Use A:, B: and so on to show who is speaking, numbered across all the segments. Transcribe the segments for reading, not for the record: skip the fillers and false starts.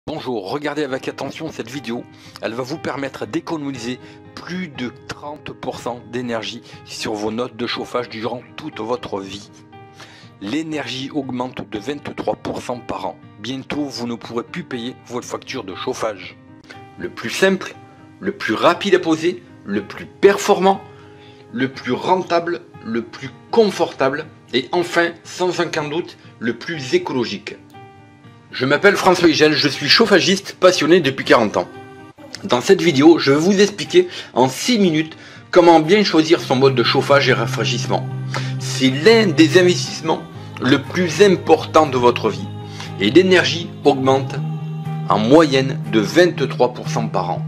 A: Bonjour, regardez avec attention cette vidéo, elle va vous permettre d'économiser plus de 30% d'énergie sur vos notes de chauffage durant toute votre vie. L'énergie augmente de 23% par an. Bientôt, vous ne pourrez plus payer votre facture de chauffage. Le plus simple, le plus rapide à poser, le plus performant, le plus rentable, le plus confortable et enfin, sans aucun doute, le plus écologique. Je m'appelle François Higel, je suis chauffagiste passionné depuis 40 ans. Dans cette vidéo, je vais vous expliquer en 6 minutes comment bien choisir son mode de chauffage et rafraîchissement. C'est l'un des investissements le plus important de votre vie. Et l'énergie augmente en moyenne de 23% par an.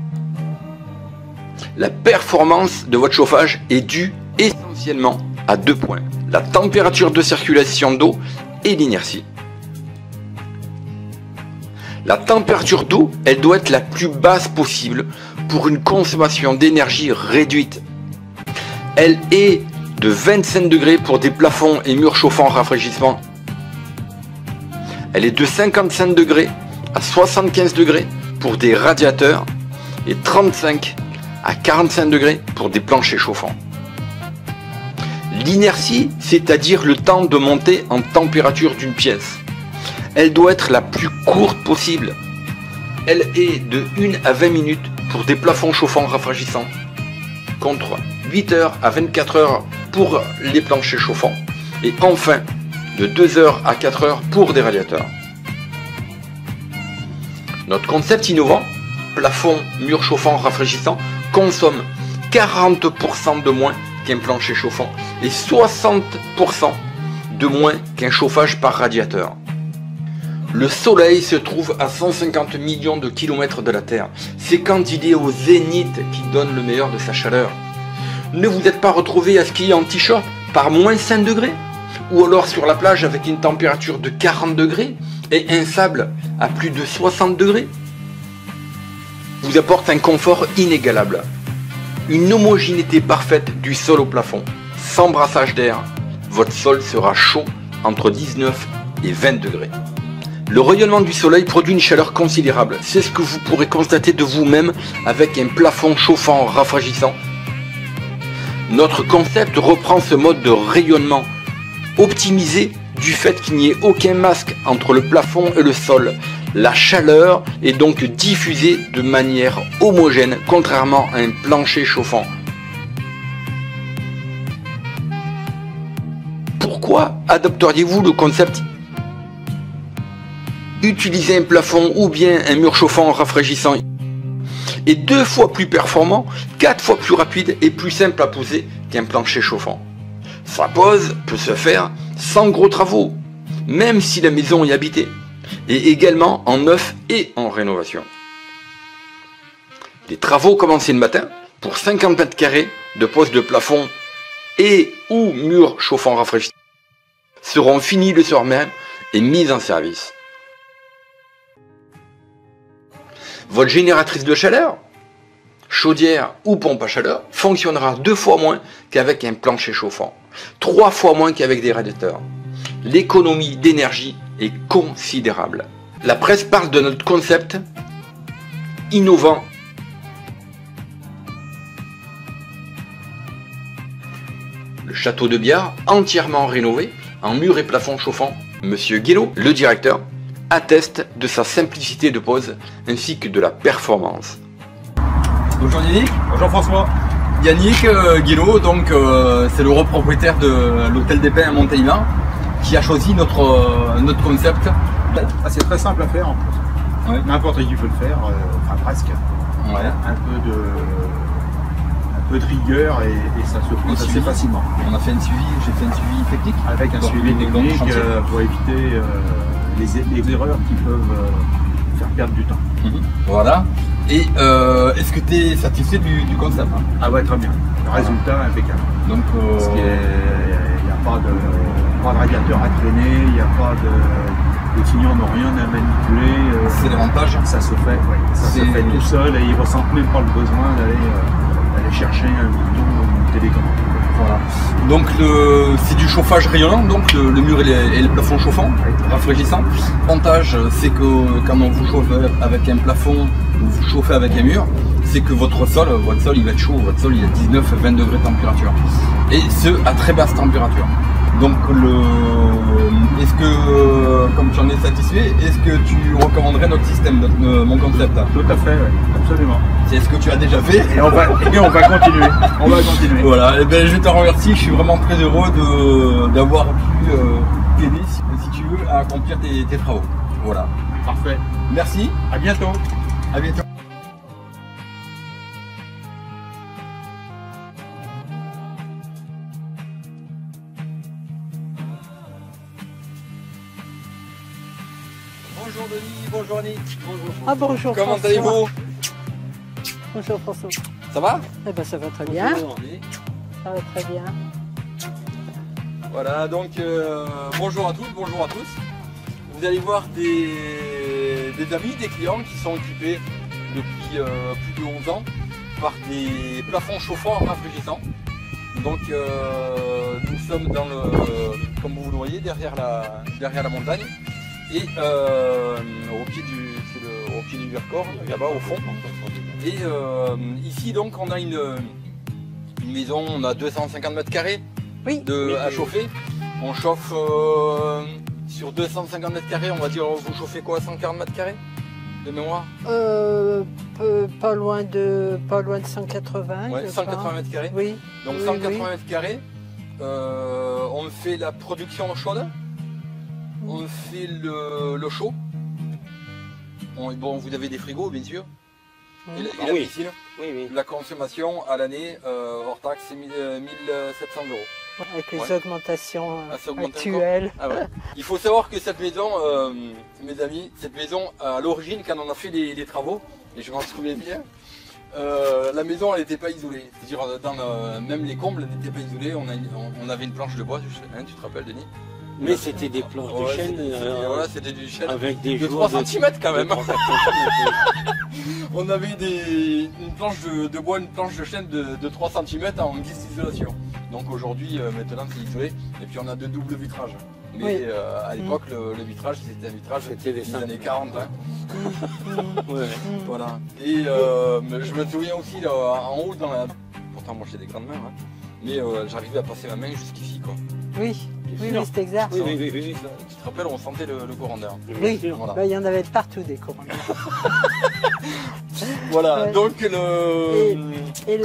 A: La performance de votre chauffage est due essentiellement à 2 points. La température de circulation d'eau et l'inertie. La température d'eau, elle doit être la plus basse possible pour une consommation d'énergie réduite. Elle est de 25 degrés pour des plafonds et murs chauffants rafraîchissement. Elle est de 55 degrés à 75 degrés pour des radiateurs et 35 à 45 degrés pour des planchers chauffants. L'inertie, c'est-à-dire le temps de monter en température d'une pièce. Elle doit être la plus courte possible. Elle est de 1 à 20 minutes pour des plafonds chauffants rafraîchissants, contre 8 heures à 24 heures pour les planchers chauffants, et enfin de 2 heures à 4 heures pour des radiateurs. Notre concept innovant, plafond, mur chauffant rafraîchissant, consomme 40% de moins qu'un plancher chauffant et 60% de moins qu'un chauffage par radiateur. Le soleil se trouve à 150 millions de kilomètres de la Terre. C'est quand il est au zénith qu'il donne le meilleur de sa chaleur. Ne vous êtes pas retrouvé à skier en t-shirt par moins 5 degrés? Ou alors sur la plage avec une température de 40 degrés et un sable à plus de 60 degrés? Vous apporte un confort inégalable. Une homogénéité parfaite du sol au plafond. Sans brassage d'air, votre sol sera chaud entre 19 et 20 degrés. Le rayonnement du soleil produit une chaleur considérable. C'est ce que vous pourrez constater de vous-même avec un plafond chauffant rafraîchissant. Notre concept reprend ce mode de rayonnement optimisé du fait qu'il n'y ait aucun masque entre le plafond et le sol. La chaleur est donc diffusée de manière homogène, contrairement à un plancher chauffant. Pourquoi adopteriez-vous le concept ? Utiliser un plafond ou bien un mur chauffant rafraîchissant est 2 fois plus performant, 4 fois plus rapide et plus simple à poser qu'un plancher chauffant. Sa pose peut se faire sans gros travaux, même si la maison est habitée, et également en neuf et en rénovation. Les travaux commencés le matin pour 50 mètres carrés de pose de plafond et ou mur chauffant rafraîchissant seront finis le soir même et mis en service. Votre génératrice de chaleur, chaudière ou pompe à chaleur, fonctionnera 2 fois moins qu'avec un plancher chauffant, 3 fois moins qu'avec des radiateurs. L'économie d'énergie est considérable. La presse parle de notre concept innovant. Le château de Biard, entièrement rénové, en murs et plafonds chauffants. Monsieur Guélo, le directeur, atteste de sa simplicité de pose ainsi que de la performance.
B: Bonjour Yannick.
C: Bonjour François.
B: Yannick Guélo, donc c'est le propriétaire de l'hôtel des Pins à Montélimar qui a choisi notre concept.
C: Ah, c'est très simple à faire en plus.
B: Ouais.
C: N'importe qui peut le faire, enfin presque.
B: Ouais.
C: Un peu de rigueur et ça se fait assez facilement.
B: On a fait un suivi, j'ai fait un suivi technique.
C: Avec un suivi technique pour éviter les erreurs qui peuvent faire perdre du temps.
B: Voilà. Et est-ce que tu es satisfait du concept?
C: Ah ouais, très bien. Le résultat impeccable.
B: Donc,
C: parce qu'il n'y a pas de radiateur à traîner, il n'y a pas de clients n'ont rien à manipuler.
B: C'est l'avantage.
C: Ça se fait, ça se fait tout seul et ils ne ressentent même pas le besoin d'aller chercher un bouton ou une télécommande.
B: Voilà. Donc c'est du chauffage rayonnant, donc le mur et le plafond chauffant, rafraîchissant. L'avantage, c'est que quand on vous chauffe avec un plafond ou vous chauffez avec un mur, c'est que votre sol il va être chaud, votre sol il est 19-20 degrés de température. Et ce à très basse température. Donc est-ce que, comme tu en es satisfait, est-ce que tu recommanderais notre système, mon concept?
C: Tout à fait, oui, absolument.
B: C'est ce que tu as déjà fait.
C: Et on va continuer. On va continuer.
B: Voilà, et ben, je te remercie, je suis vraiment très heureux d'avoir pu t'aider, si tu veux, à accomplir tes travaux. Voilà.
C: Parfait.
B: Merci,
C: À bientôt.
B: à bientôt. Bonjour Denis, bonjour Annick.
D: Ah bonjour
B: Comment
D: François.
B: allez-vous?
D: Bonjour François.
B: Ça va?
D: Eh ben ça va très bien. Ça va très bien.
B: Voilà, donc bonjour à toutes, bonjour à tous. Vous allez voir des amis, des clients qui sont équipés depuis plus de 11 ans par des plafonds chauffants rafraîchissants. Donc nous sommes dans comme vous le voyez, derrière la montagne. Et au pied du Vercors, là-bas au fond. Et ici donc on a une maison, on a 250 mètres carrés
D: Oui.
B: à chauffer. On chauffe sur 250 mètres carrés, on va dire, vous chauffez quoi, 140 mètres carrés de mémoire?
D: Pas loin de 180.
B: Ouais,
D: je
B: 180
D: crois.
B: mètres carrés.
D: Oui.
B: Donc
D: oui,
B: 180
D: oui.
B: mètres carrés, on fait la production chaude, on fait le chaud. Bon, vous avez des frigos bien sûr, et la
E: oui.
B: piscine.
E: Oui, oui.
B: La consommation à l'année hors taxe c'est 1700 €.
D: Avec les
B: Ouais.
D: augmentations
B: Ah, ça augmente
D: actuelles.
B: Ah ouais. Il faut savoir que cette maison, mes amis, cette maison à l'origine quand on a fait les travaux, et je m'en souviens bien, la maison elle n'était pas isolée. C'est-à-dire même les combles n'étaient pas isolés. On avait une planche de bois, tu te rappelles Denis?
E: Mais c'était des planches de
B: Ouais,
E: chêne
B: voilà, c'était du chêne.
E: avec des
B: De
E: jours
B: 3 cm quand même.
E: de 3 centimètres.
B: On avait une planche de bois, une planche de chêne de 3 cm en guise d'isolation. Donc aujourd'hui, maintenant c'est isolé. Et puis on a de doubles vitrages. Mais
D: Oui.
B: à l'époque, le vitrage, c'était un vitrage
E: C'était des
B: des années 40. Hein.
E: Ouais.
B: Voilà. Et je me souviens aussi là, en haut, pourtant moi j'ai des grandes mains, hein. Mais j'arrivais à passer ma main jusqu'ici quoi.
D: Oui. Oui, oui, c'est exact.
E: Oui, oui, oui, oui.
B: Tu te rappelles, on sentait le courant d'air.
E: Bien
D: Oui.
E: sûr.
B: Voilà.
D: Ben, il y en avait de partout des courants.
B: Voilà,
D: Ouais.
B: donc
D: Et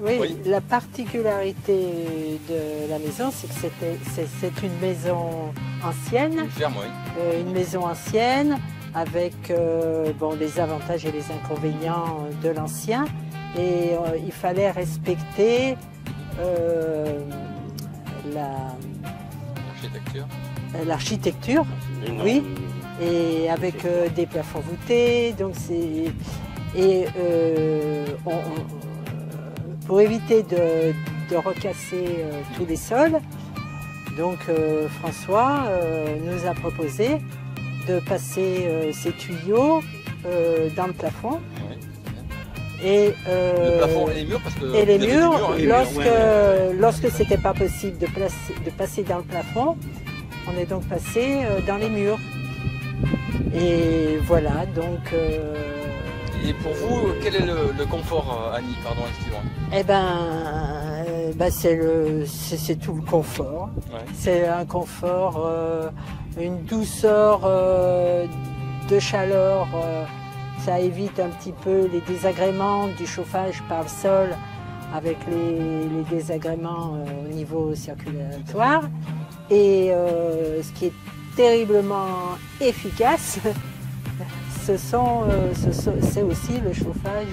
B: Oui.
D: la particularité de la maison, c'est que c'est une maison ancienne.
B: une ferme, oui.
D: Une maison ancienne avec bon, les avantages et les inconvénients de l'ancien. Et il fallait respecter l'architecture,
E: Énorme.
D: oui, et avec des plafonds voûtés. Donc pour éviter de recasser tous les sols, donc François nous a proposé de passer ces tuyaux dans le plafond.
B: Oui.
D: Et,
B: Le plafond et les murs, parce que
D: et les
B: vous avez des
D: murs,
B: hein.
E: les murs, ouais.
D: lorsque c'était pas possible de passer dans le plafond, on est donc passé dans les murs. Et voilà, donc.
B: Et pour vous, quel est le confort, Annie? Pardon, excuse-moi.
D: Eh ben, c'est tout le confort.
B: Ouais.
D: C'est un confort, une douceur de chaleur. Ça évite un petit peu les désagréments du chauffage par le sol avec les désagréments au niveau circulatoire. Et ce qui est terriblement efficace, c'est aussi le chauffage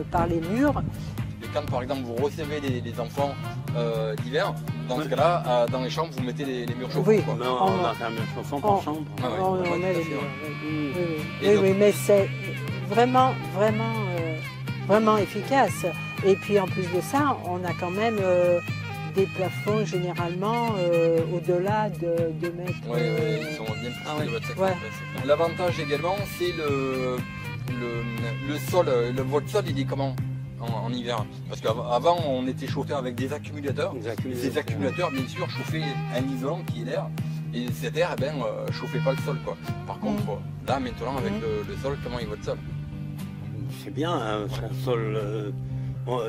D: par les murs.
B: Et quand par exemple vous recevez les enfants d'hiver, dans ce cas-là, dans les chambres, vous mettez les murs chauffants.
D: Oui.
B: Quoi.
E: Non, on a fait un mur chauffant par chambre.
B: Ah ouais,
D: On
B: ouais,
D: met
B: tout à
D: les
B: fait,
D: murs,
B: ouais.
D: oui. Oui, oui.
B: Et
D: Oui,
B: donc-
D: oui, mais c'est vraiment, vraiment efficace. Et puis en plus de ça, on a quand même des plafonds généralement au-delà de 2 mètres.
B: Oui, ils sont bien plus
D: Ah
B: que
D: ouais.
B: le 25
D: Ouais.
B: mètres. L'avantage également, c'est le sol. Votre sol, il est comment en hiver. Parce qu'avant, on était chauffé avec des accumulateurs. Et ces accumulateurs, bien sûr, chauffaient un isolant qui est l'air. Et cet air, eh ben, chauffait pas le sol, quoi. Par contre, là, maintenant, avec le sol, comment est votre sol?
E: C'est bien, hein, c'est un sol.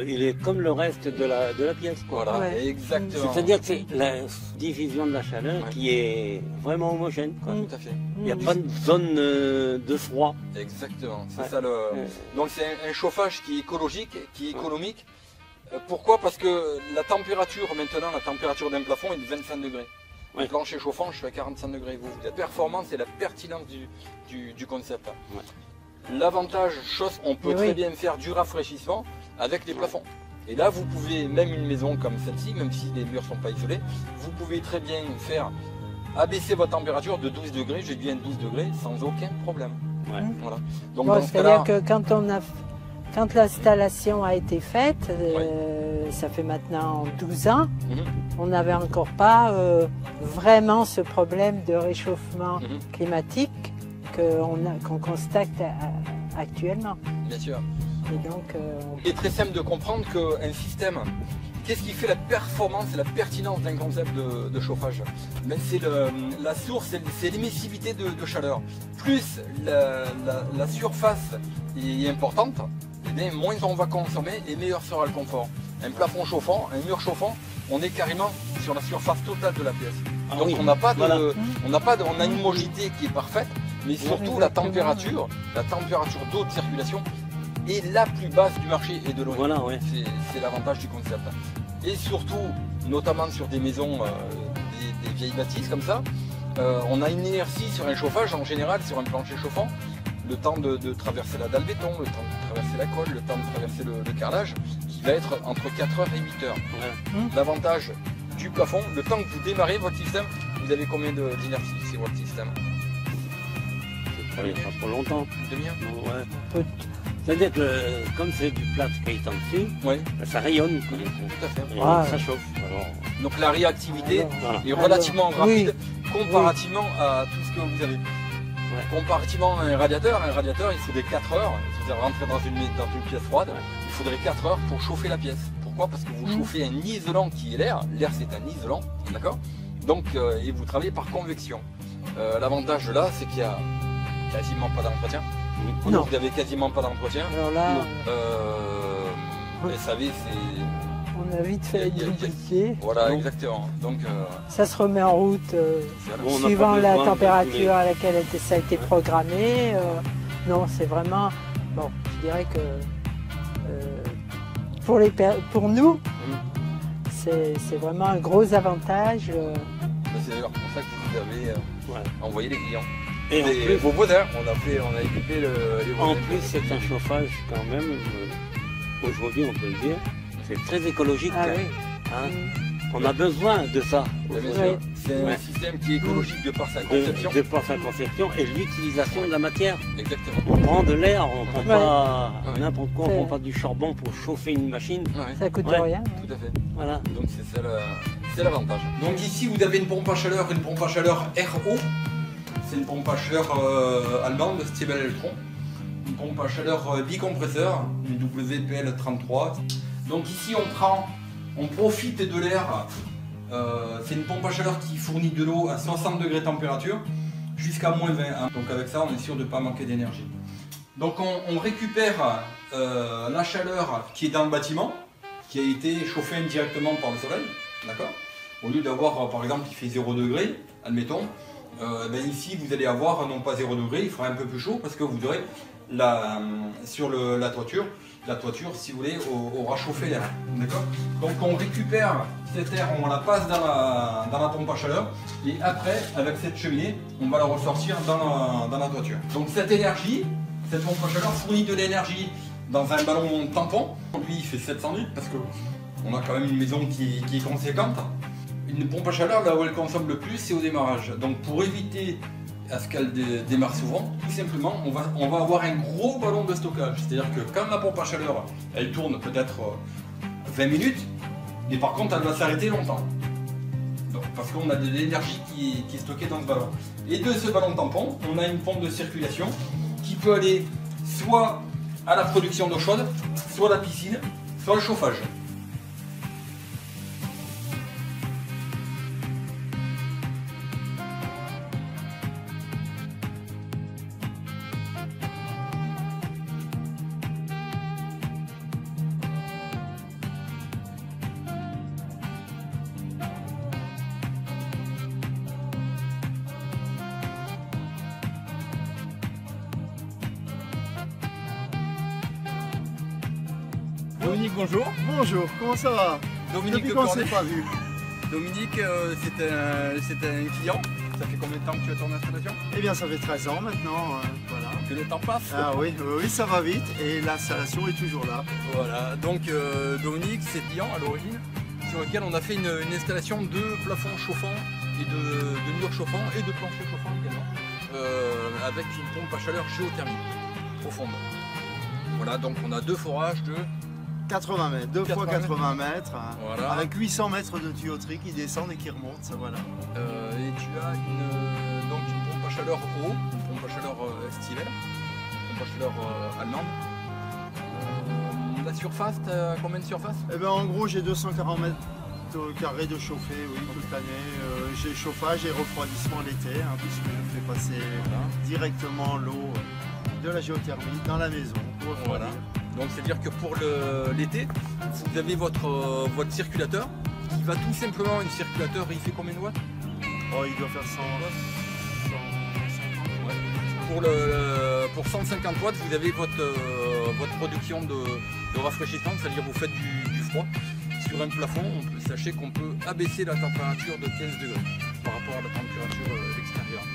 E: Il est comme le reste de la pièce, quoi.
B: Voilà,
D: Ouais.
B: exactement.
E: C'est-à-dire que c'est la division de la chaleur qui est vraiment homogène, quoi.
B: Tout à fait.
E: Il n'y a pas de zone de froid.
B: Exactement. C'est
E: Ouais.
B: ça le. Donc c'est un chauffage qui est écologique, qui est économique. Pourquoi? Parce que la température, maintenant, la température d'un plafond est de 25 degrés.
E: Ouais.
B: Le plancher chauffant, je suis à 45 degrés. La performance et la pertinence du concept.
E: Ouais.
B: L'avantage, chose, on peut
D: Oui.
B: très bien faire du rafraîchissement avec les plafonds. Et là, vous pouvez, même une maison comme celle-ci, même si les murs ne sont pas isolés, vous pouvez très bien faire abaisser votre température de 12 degrés, je dis bien 12 degrés, sans aucun problème.
E: Ouais.
B: Voilà. Donc
D: Bon,
B: dans ce
D: c'est-à-dire
B: cas-là,
D: que quand l'installation a été faite, ça fait maintenant 12 ans,
B: Mhm.
D: on n'avait encore pas vraiment ce problème de réchauffement climatique qu'on constate actuellement.
B: bien sûr.
D: Et donc,
B: Il est très simple de comprendre qu'un système, qu'est-ce qui fait la performance et la pertinence d'un concept de chauffage? Ben, c'est la source, c'est l'émissivité de chaleur. Plus la surface est importante, et bien, moins on va consommer et meilleur sera le confort. Un plafond chauffant, un mur chauffant, on est carrément sur la surface totale de la pièce.
E: Ah
B: Donc
E: oui.
B: on n'a pas de,
E: Voilà.
B: on a une homogénéité qui est parfaite, mais surtout la température d'eau de circulation est la plus basse du marché et de l'eau.
E: Voilà, ouais.
B: C'est l'avantage du concept. Et surtout, notamment sur des maisons, des vieilles bâtisses comme ça, on a une inertie sur un chauffage en général, sur un plancher chauffant, le temps de traverser la dalle béton, le temps de traverser la colle, le temps de traverser le carrelage, qui va être entre 4 heures et 8 heures.
E: Ouais.
B: L'avantage du plafond, le temps que vous démarrez votre système, vous avez combien d'inertie sur votre système?
E: Ça ne pas trop longtemps.
B: Une demi-heure?
E: Non, ouais.
D: Peu-
E: C'est-à-dire que comme c'est du plâtre qui est en dessus,
B: Oui,
E: ça rayonne, quoi.
B: tout à fait.
E: Et
D: Ah.
E: ça chauffe. Alors,
B: Donc la réactivité
E: voilà.
B: est relativement
D: Alors,
B: rapide comparativement à tout ce que vous avez. Comparativement à un radiateur, il faudrait 4 heures. Si vous rentrez dans une pièce froide, il faudrait 4 heures pour chauffer la pièce. Pourquoi? Parce que vous chauffez un isolant qui est l'air. L'air c'est un isolant, d'accord? Donc et vous travaillez par convection. L'avantage de là, c'est qu'il y a quasiment pas d'entretien.
D: Non.
B: Vous n'avez quasiment pas d'entretien.
D: alors là,
B: SAV, c'est.
D: on a vite fait
B: Il y a-
D: d'oublier.
B: Voilà,
E: Donc-
B: exactement. Donc,
D: Ça se remet en route
B: voilà.
E: Bon, on n'a
D: suivant
E: pas
D: la
E: besoin de
D: température à laquelle ça a été programmé. Non, c'est vraiment... Bon, je dirais que pour nous, c'est vraiment un gros avantage.
B: C'est d'ailleurs pour ça que vous avez
E: Ouais.
B: envoyé les clients.
E: Et en plus,
B: Vos beaux-arts, on a équipé les
E: en
B: beaux-arts.
E: plus, c'est un chauffage quand même, aujourd'hui on peut le dire, c'est très écologique.
D: Ah oui.
E: Hein. On a besoin de ça.
B: Bien sûr.
D: Ouais.
B: C'est un
E: Ouais.
B: système qui est écologique de par sa conception.
E: De par sa conception et l'utilisation de la matière.
B: Exactement.
E: On prend de l'air, on prend pas
B: Ouais.
E: n'importe quoi, on
D: C'est-
E: prend pas du charbon pour chauffer une machine.
B: Ouais,
D: Ça coûte
E: Ouais.
D: rien.
B: tout à fait.
E: Voilà.
B: Donc c'est l'avantage. Donc ici vous avez une pompe à chaleur RO. C'est une pompe à chaleur allemande de Stiebel Electron. Une pompe à chaleur bicompresseur, une WPL33. Donc ici on profite de l'air. C'est une pompe à chaleur qui fournit de l'eau à 60 degrés de température jusqu'à moins 20. Hein. Donc avec ça on est sûr de ne pas manquer d'énergie. Donc on récupère la chaleur qui est dans le bâtiment, qui a été chauffée indirectement par le soleil, d'accord? Au lieu d'avoir par exemple il fait 0 degré, admettons, ben ici vous allez avoir non pas 0 degré, il fera un peu plus chaud parce que vous aurez sur la toiture, si vous voulez aura chauffé l'air, d'accord? Donc on récupère cet air, on la passe dans la pompe à chaleur et après avec cette cheminée on va la ressortir dans la toiture. Donc cette énergie, cette pompe à chaleur fournit de l'énergie dans un ballon tampon. Lui il fait 700 litres parce que on a quand même une maison qui est conséquente. Une pompe à chaleur, là où elle consomme le plus, c'est au démarrage. Donc pour éviter à ce qu'elle démarre souvent, tout simplement, on va avoir un gros ballon de stockage. C'est-à-dire que quand la pompe à chaleur, elle tourne peut-être 20 minutes, mais par contre elle va s'arrêter longtemps. Donc, parce qu'on a de l'énergie qui est stockée dans ce ballon. Et de ce ballon tampon, on a une pompe de circulation qui peut aller soit à la production d'eau chaude, soit la piscine, soit le chauffage. Dominique, bonjour.
F: Bonjour, comment ça va?
B: Dominique
F: Depuis
B: de
F: qu'on
B: Cornet.
F: s'est pas vu?
B: Dominique, c'est un client. Ça fait combien de temps que tu as ton installation?
F: Eh bien ça fait 13 ans maintenant, voilà.
B: Que le temps passe.
F: Ah oui, oui, ça va vite et l'installation est toujours là.
B: Voilà, donc Dominique, c'est client à l'origine, sur lequel on a fait une installation de plafonds chauffants et de murs chauffants et de planchers chauffants également, avec une pompe à chaleur géothermique profonde. Voilà, donc on a deux forages de
F: 80 mètres, 2 fois 80 mètres,
B: Voilà.
F: avec 800 mètres de tuyauterie qui descendent et qui remontent, ça, voilà.
B: et tu as donc une pompe à chaleur eau, une pompe à chaleur Stivel, une pompe à chaleur allemande. La surface, t'as combien de surface?
F: Eh bien en gros j'ai 240 mètres carrés de chauffé, oui, toute l'année. J'ai chauffage et refroidissement l'été, puisque je fais passer directement l'eau de la géothermie dans la maison pour refroidir.
B: Voilà. Donc c'est-à-dire que pour l'été, vous avez votre circulateur qui va tout simplement, un circulateur, il fait combien de watts?
F: Oh, il doit faire 100, 150.
B: Ouais. Pour 150 watts, vous avez votre production de rafraîchissement, c'est-à-dire vous faites du froid. Sur un plafond, sachez qu'on peut abaisser la température de 15 degrés par rapport à la température extérieure.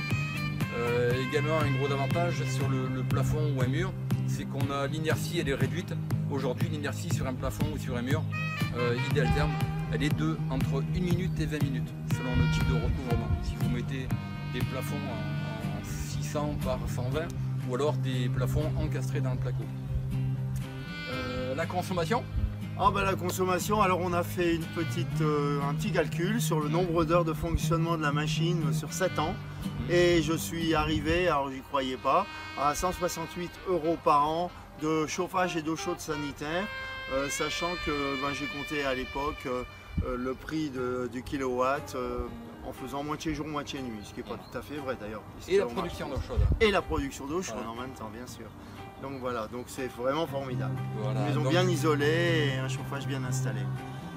B: Également, un gros avantage sur le plafond ou un mur, c'est qu'on a l'inertie, elle est réduite. Aujourd'hui, l'inertie sur un plafond ou sur un mur, idéal terme, elle est entre 1 minute et 20 minutes, selon le type de recouvrement. Si vous mettez des plafonds en 600 par 120, ou alors des plafonds encastrés dans le placo. La consommation?
F: Ah bah la consommation, alors on a fait un petit calcul sur le nombre d'heures de fonctionnement de la machine sur 7 ans. Et je suis arrivé, alors j'y croyais pas, à 168 € par an de chauffage et d'eau chaude sanitaire, sachant que j'ai compté à l'époque le prix du kilowatt en faisant moitié jour, moitié nuit, ce qui n'est pas tout à fait vrai d'ailleurs.
B: Et la production d'eau chaude.
F: Et la production d'eau chaude en même temps, bien sûr. Donc voilà, donc c'est vraiment formidable.
B: Voilà,
F: Une maison
B: donc,
F: bien isolée et un chauffage bien installé.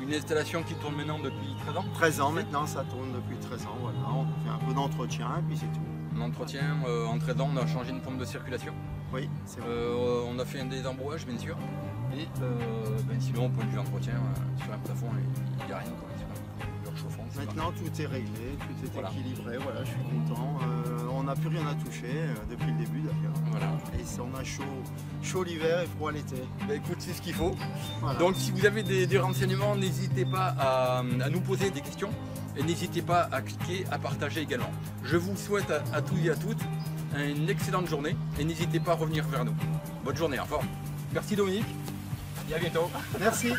B: Une installation qui tourne maintenant depuis 13 ans?
F: 13 ans maintenant, ça tourne depuis 13 ans, voilà. On fait un peu d'entretien et puis c'est tout.
B: L'entretien, en 13 ans, on a changé une pompe de circulation.
F: Oui, c'est vrai.
B: On a fait un désembrouage, bien sûr. Et sinon, au point de vue entretien, sur un plafond, il n'y a rien. Sur un mur chauffant,
F: maintenant, tout est réglé, tout est
B: Voilà.
F: équilibré, voilà, je suis content. On n'a plus rien à toucher depuis le début d'ailleurs.
B: Voilà.
F: Et on a chaud l'hiver et froid l'été.
B: Bah, écoute, c'est ce qu'il faut.
F: Voilà.
B: Donc si vous avez des renseignements, n'hésitez pas à nous poser des questions et n'hésitez pas à cliquer, à partager également. Je vous souhaite à tous et à toutes une excellente journée et n'hésitez pas à revenir vers nous. Bonne journée, au revoir. Merci Dominique et à bientôt.
F: Merci.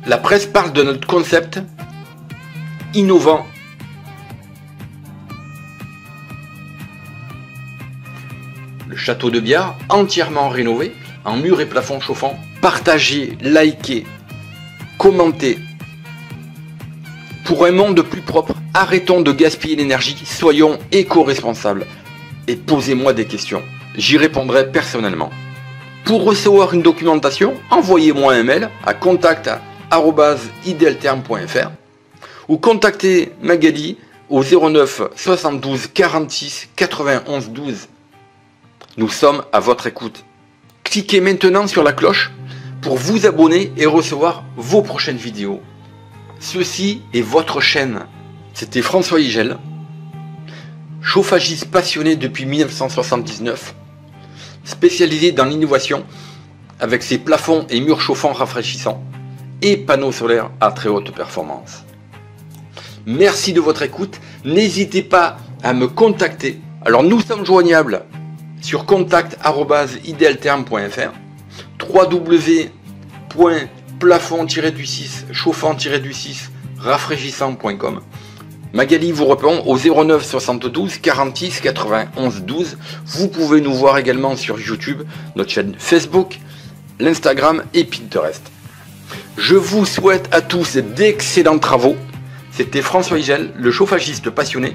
A: La presse parle de notre concept innovant. Le château de Biard, entièrement rénové, en murs et plafonds chauffants. Partagez, likez, commentez. Pour un monde plus propre, arrêtons de gaspiller l'énergie, soyons éco-responsables. Et posez-moi des questions, j'y répondrai personnellement. Pour recevoir une documentation, envoyez-moi un mail à contact@idealterm.fr ou contactez Magali au 09 72 46 91 12. Nous sommes à votre écoute. Cliquez maintenant sur la cloche pour vous abonner et recevoir vos prochaines vidéos. Ceci est votre chaîne. C'était François Igel, chauffagiste passionné depuis 1979, spécialisé dans l'innovation avec ses plafonds et murs chauffants rafraîchissants et panneaux solaires à très haute performance. Merci de votre écoute. N'hésitez pas à me contacter. Alors nous sommes joignables sur contact@idealterm.fr, www.plafond-6 chauffant-6 rafraîchissant.com. Magali vous répond au 09 72 46 91 12. Vous pouvez nous voir également sur YouTube, notre chaîne Facebook, l'Instagram et Pinterest. Je vous souhaite à tous d'excellents travaux. C'était François Igel, le chauffagiste passionné.